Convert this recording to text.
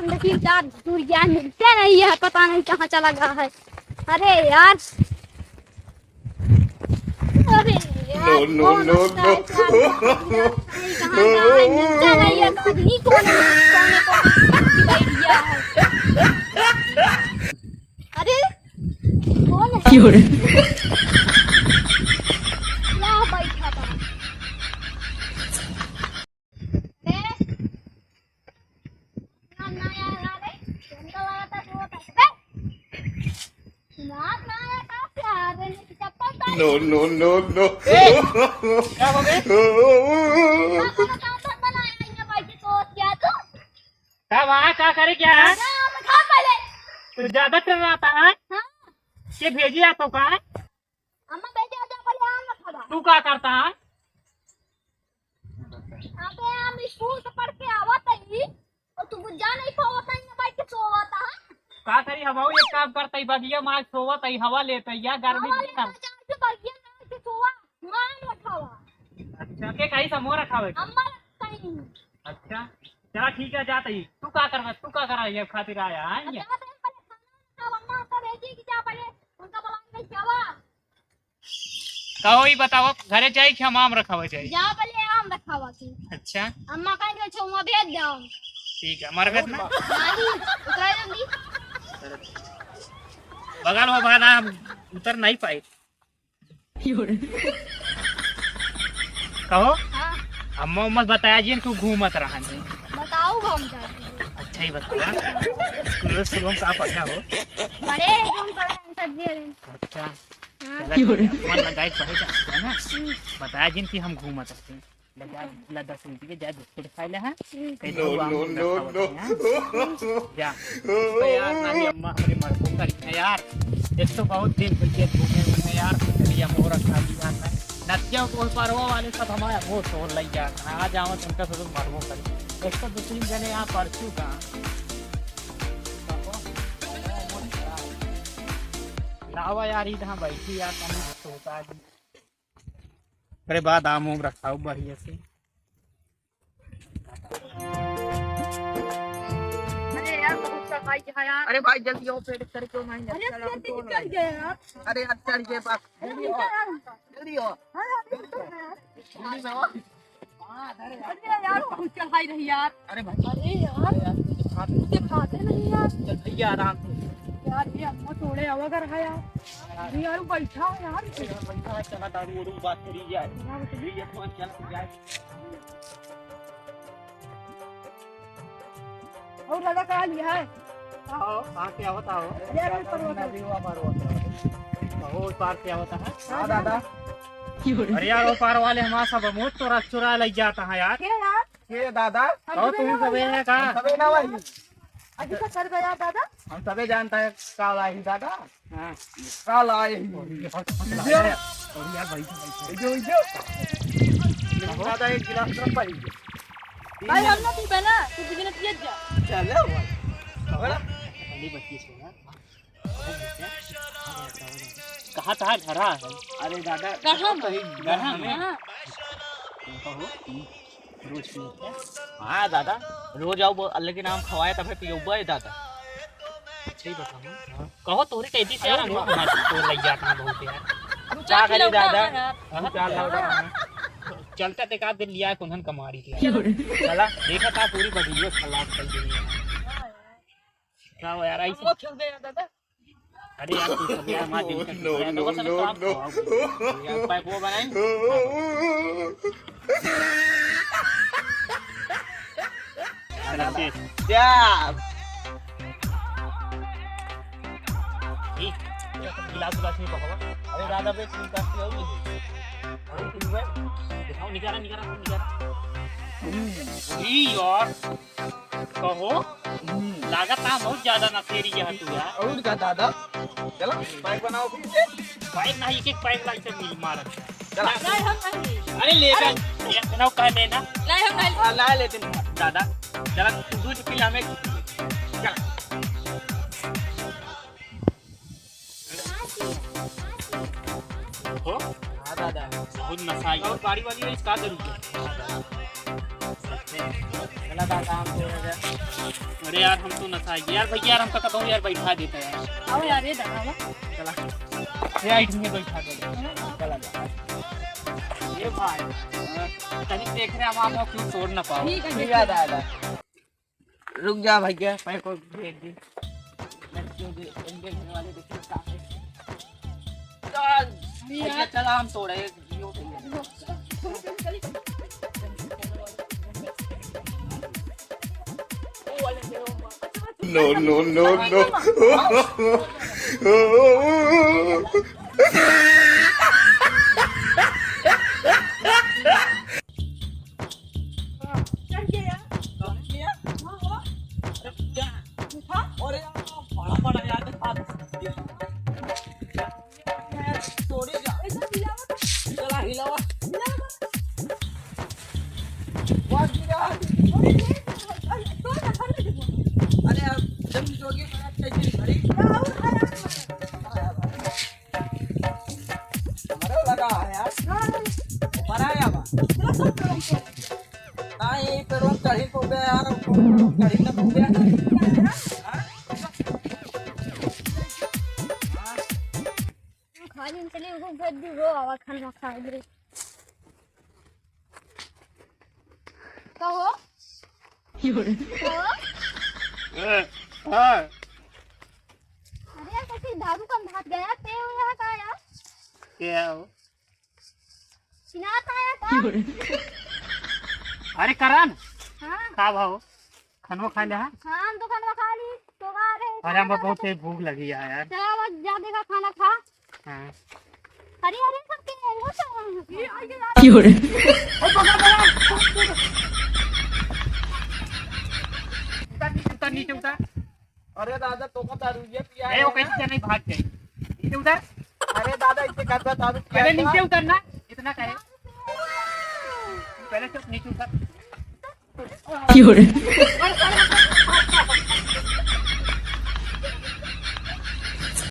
यार दूरिया मिलते नहीं है, पता नहीं कहाँ चला गया है। अरे यार, अरे यार, नो नो नो नो कहाँ गया है, मिलता नहीं है कहीं। कोने दिया है। अरे कौन है? क्या बैठा था? नो नो नो नो क्या हो गए? क्या करे क्या है? तो ज्यादा चल रहा था के भेजिया तो का तू क्या करता है? स्कूल से पढ़ के आवत है और तू जा नहीं पावत है, बैठ के सोवत है। का करी हवा एक काम करता ही बगिया मार सोवत है, हवा लेता है या गर्मी में। अच्छा के कहीं समोह रखा है। अच्छा चला ठीक है, जाता ही तू का कर, तू का करा ये खातिर आया है। कहो ही बताओ, घरे जाए कि हम आम रखा हुआ चाहिए? जा पहले आम रखा हुआ थी। अच्छा अम्मा कह रहे छो भेज दो। ठीक है, मर गए ना नहीं उतरा जल्दी। बगल में भाना हम उतर नहीं पाए। कहो हाँ अम्मा उम्मा बताया जी तू घूमत रहा नहीं। बताओ हम जाते। अच्छा ही बताया स्कूल में का पढ़ना हो। बड़े हम पढ़े सब्जी। अच्छा हाँ। मन लगाए पढ़े जाते है ना। बताया जिन की हम घूमत रहते लगा 10 मिनट के जा बिस्कुट खाए ले हैं। नो नो नो नो जा तो यार नहीं अम्मा हमारी मरको करी यार। एक तो बहुत दिन हो गए घूमे में यार, चलिए मोरा खा लिया है नदिया को पारवा वाले सब हमारा वो तोड़ लग गया। आ जाओ तुमका सब मरबो करी। एक तो 2-3 जने यहाँ परसू का लावा यार इधर बैठी यार कहीं सोता जी। अरे बाद आम उम रखा हो बढ़िया से। अरे यार बहुत सफाई है यार। अरे भाई जल्दी आओ पेट कर क्यों नहीं अरे चल गए यार। अरे अच्छा ये बात जल्दी आओ जल्दी आओ। अरे यार बहुत सफाई रही यार। अरे भाई अरे यार मुझे खाते नहीं यार। चल भैया आराम से यार ये अम्मा थोड़े हवा कर रहा यार। अरे यार बैठा है यार। बैठा चला दारू वारू बात करी जाए। ये फोन चल जाए और लगा कहा लिया है। आओ आ क्या होता हो। अरे नदी हुआ पार होता हो पार क्या होता है। हां दादा अरे यार वो पार वाले हमारा सब मोट चोरा चुरा ले जाता है यार। क्या यार ये दादा कहो तुम सबे है का सबे ना भाई अच्छा कर गया दादा। हम सबे जानता है काल आई दादा। हां काल आई और यार भाई जो दादा एक गिलास रख पाई भाई हम ना पी बना तू बिजनेस किया जा। चलो बड़ा अली बच्ची से यार कहां था घरा है। अरे दादा कहां में कहो रोज पीते। हाँ दादा रोज आओ अल्लाह के नाम खवाया तब पियोबा है दादा। अच्छा ही बताओ कहो तोरे कैदी से यार हमारे तो लग जाता है बहुत यार। क्या करे दादा हम क्या लाओ चलता ते का दिन लिया है कुंधन कमारी के चला देखा था पूरी वीडियो खराब कर दी है। क्या हो यार ऐसे खेल गया दादा। अरे यार तू सब यार मां दिन का नो नो नो नो यार पाइप वो बनाई क्या गिलास गिलास नहीं पकावा। अरे दादा पे तीन का हो नहीं अरे तीन बार दिखाओ निकारा ई यार कहो लागत ना बहुत ज्यादा ना तेरी यह तू यार। और का दादा चलो पाइप बनाओ फिर से। पाइप नहीं एक पाइप लाई से मिल मार चला नहीं हम नहीं। अरे लेगा ये बनाओ कह देना नहीं हम नहीं ला लेते दादा चला दूध पी हमें चल हो। हाँ दादा बहुत नशा और गाड़ी वाली इसका जरूर चला दादा हम अरे यार हम तो नशा यार भैया यार हम तो कहता हूँ यार बैठा देता यार। आओ यार ये दादा चला ये आइट में बैठा दे चला जा ये भाई कहीं देख रहे हम आप क्यों छोड़ ना पाओ। ठीक है दादा रुक जा भैया मैं को भेज दी लड़कियों के इनके घर वाले देखिए काफी चल भैया चला हम तोड़े यो No, no, no, no. खाली चले वो गद्दी रो आवा खाना खा दे तो हो हां अरे कैसे दारू का भाग गया ते हो यहाँ का यार क्या हो चिनाता है का अरे करान हां का भाव खानो खा ले हां हम तो खाना खा ली तो आ रहे अरे हमको बहुत तेज भूख लगी है यार। चला बस ज्यादा का खाना खा हां अरे अरे सब के वो सब उतर नीचे उतर। अरे दादा तो का दारू ये पिया ए वो कैसे नहीं भाग गई नीचे उतर। अरे दादा इसे करता दारू पिया पहले नीचे उतरना इतना कहे पहले तो नीचे उतर।